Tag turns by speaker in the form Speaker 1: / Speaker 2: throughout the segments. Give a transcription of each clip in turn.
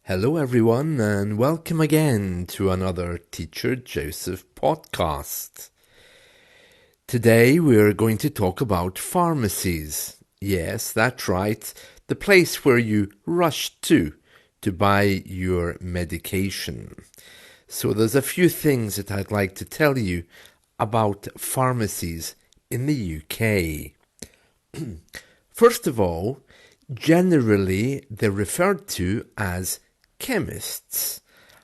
Speaker 1: Hello, everyone, and welcome again to another Teacher Joseph podcast. Today, we're going to talk about pharmacies. Yes, that's right, the place where you rush to buy your medication. So, there's a few things that I'd like to tell you about pharmacies in the UK. First of all, generally, they're referred to as chemists.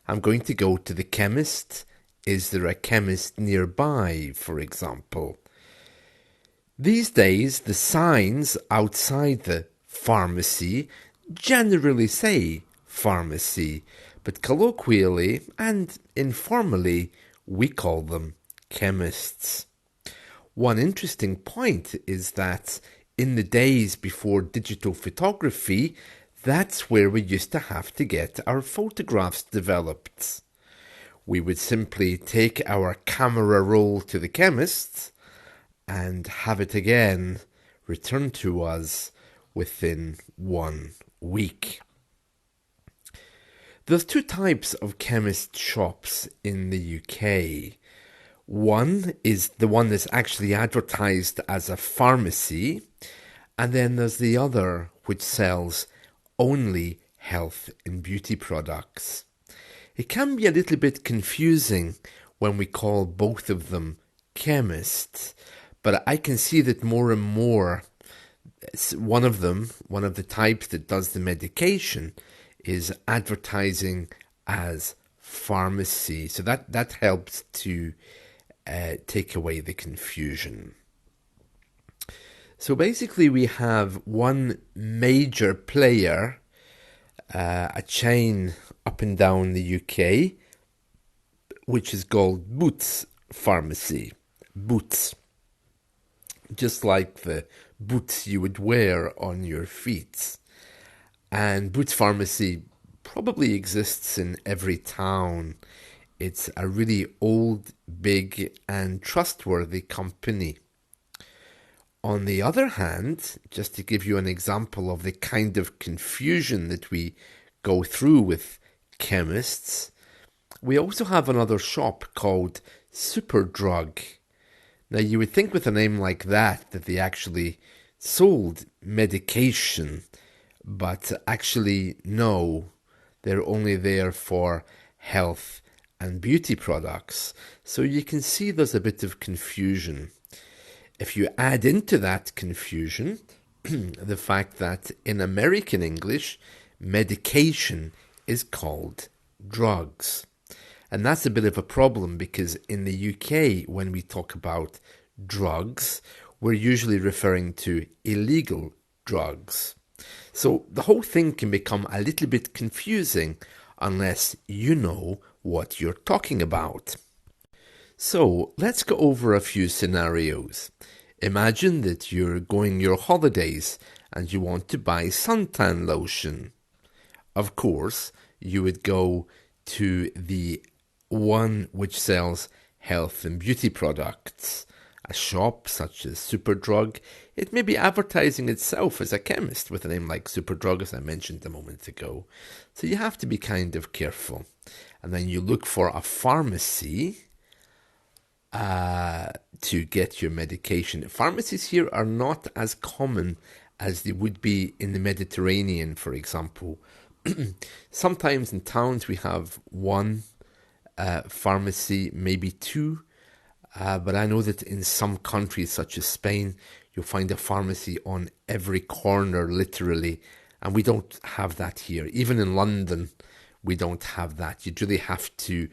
Speaker 1: I'm going to go to the chemist. Is there a chemist nearby, for example? These days, the signs outside the pharmacy generally say pharmacy, but colloquially and informally, we call them chemists. One interesting point is that in the days before digital photography, that's where we used to have to get our photographs developed. We would simply take our camera roll to the chemist and have it again returned to us within 1 week. There's two types of chemist shops in the UK. One is the one that's actually advertised as a pharmacy, and then there's the other which sells only health and beauty products. It can be a little bit confusing when we call both of them chemists, but I can see that more and more one of the types that does the medication is advertising as pharmacy. So that helps to take away the confusion. So basically we have one major player, a chain up and down the UK, which is called Boots Pharmacy. Boots. Just like the boots you would wear on your feet. And Boots Pharmacy probably exists in every town. It's a really old, big and trustworthy company. On the other hand, just to give you an example of the kind of confusion that we go through with chemists, we also have another shop called Superdrug. Now, you would think with a name like that they actually sold medication, but actually, no, they're only there for health and beauty products. So you can see there's a bit of confusion. If you add into that confusion the fact that in American English, medication is called drugs. And that's a bit of a problem because in the UK, when we talk about drugs, we're usually referring to illegal drugs. So the whole thing can become a little bit confusing unless you know what you're talking about. So let's go over a few scenarios. Imagine that you're going your holidays and you want to buy suntan lotion. Of course, you would go to the one which sells health and beauty products. A shop such as Superdrug, it may be advertising itself as a chemist with a name like Superdrug, as I mentioned a moment ago. So you have to be kind of careful. And then you look for a pharmacy to get your medication. Pharmacies here are not as common as they would be in the Mediterranean, for example. Sometimes in towns we have one pharmacy, maybe two, but I know that in some countries such as Spain, you'll find a pharmacy on every corner, literally, and we don't have that here. Even in London, we don't have that. You'd really have to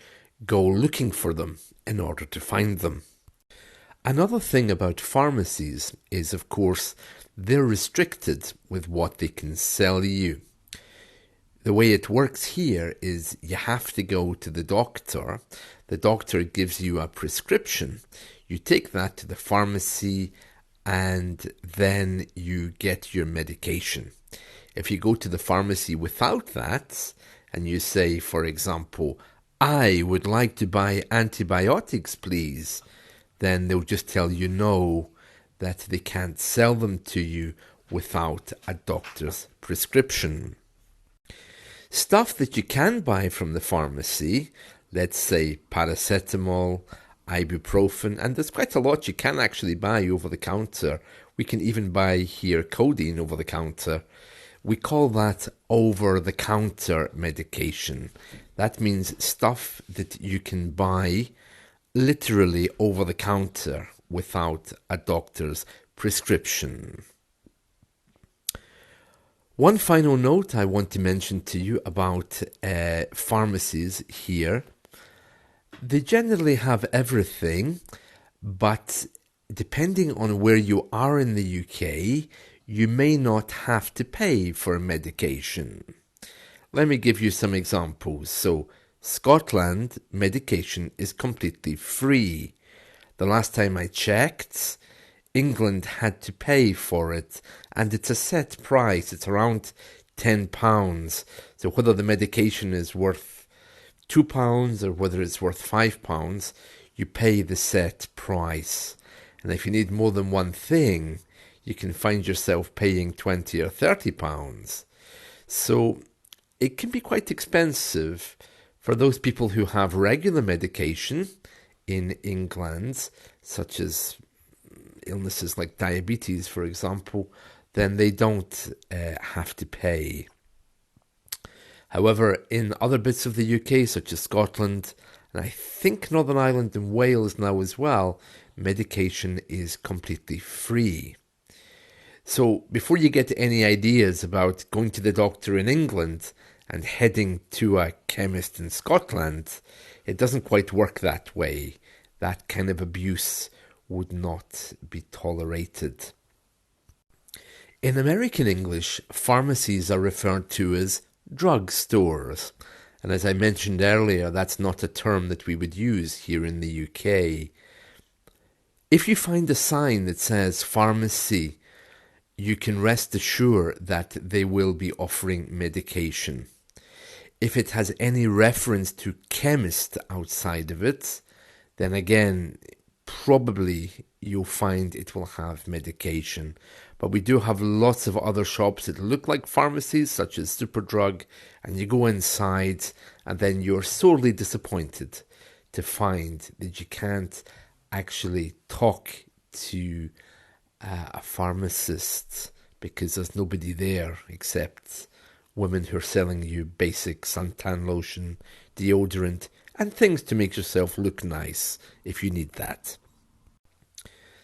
Speaker 1: go looking for them in order to find them. Another thing about pharmacies is, of course, they're restricted with what they can sell you. The way it works here is you have to go to the doctor. The doctor gives you a prescription. You take that to the pharmacy and then you get your medication. If you go to the pharmacy without that and you say, for example, I would like to buy antibiotics, please, then they'll just tell you no, that they can't sell them to you without a doctor's prescription. Stuff that you can buy from the pharmacy, let's say paracetamol, ibuprofen, and there's quite a lot you can actually buy over the counter. We can even buy here codeine over the counter. We call that over-the-counter medication. That means stuff that you can buy literally over the counter without a doctor's prescription. One final note I want to mention to you about pharmacies here. They generally have everything, but depending on where you are in the UK, you may not have to pay for medication. Let me give you some examples. So, Scotland, medication is completely free. The last time I checked, England had to pay for it, and it's a set price. It's around £10. So whether the medication is worth £2 or whether it's worth £5, you pay the set price. And if you need more than one thing, you can find yourself paying £20 or £30. So it can be quite expensive for those people who have regular medication in England, such as illnesses like diabetes, for example, then they don't have to pay. However, in other bits of the UK, such as Scotland, and I think Northern Ireland and Wales now as well, medication is completely free. So before you get any ideas about going to the doctor in England and heading to a chemist in Scotland, it doesn't quite work that way. That kind of abuse would not be tolerated. In American English, pharmacies are referred to as drug stores. And as I mentioned earlier, that's not a term that we would use here in the UK. If you find a sign that says pharmacy, you can rest assured that they will be offering medication. If it has any reference to chemist outside of it, then again, probably you'll find it will have medication. But we do have lots of other shops that look like pharmacies, such as Superdrug, and you go inside and then you're sorely disappointed to find that you can't actually talk to a pharmacist because there's nobody there except women who are selling you basic suntan lotion, deodorant, and things to make yourself look nice if you need that.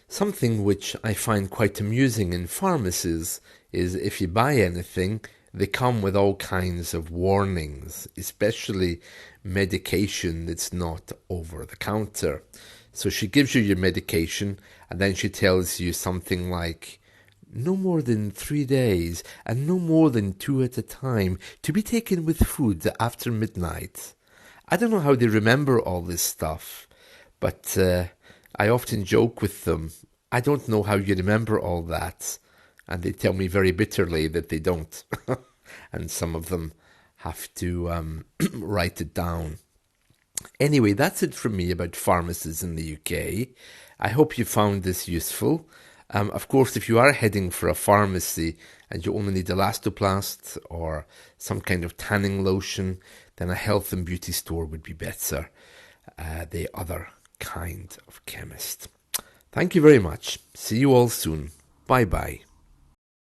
Speaker 1: Something which I find quite amusing in pharmacies is if you buy anything, they come with all kinds of warnings, especially medication that's not over the counter. So she gives you your medication and then she tells you something like, no more than 3 days and no more than 2 at a time, to be taken with food after midnight. I don't know how they remember all this stuff, but I often joke with them, I don't know how you remember all that. And they tell me very bitterly that they don't. And some of them have to write it down. Anyway, that's it from me about pharmacies in the UK. I hope you found this useful. Of course, if you are heading for a pharmacy and you only need Elastoplast or some kind of tanning lotion, then a health and beauty store would be better. The other kind of chemist. Thank you very much. See you all soon. Bye-bye.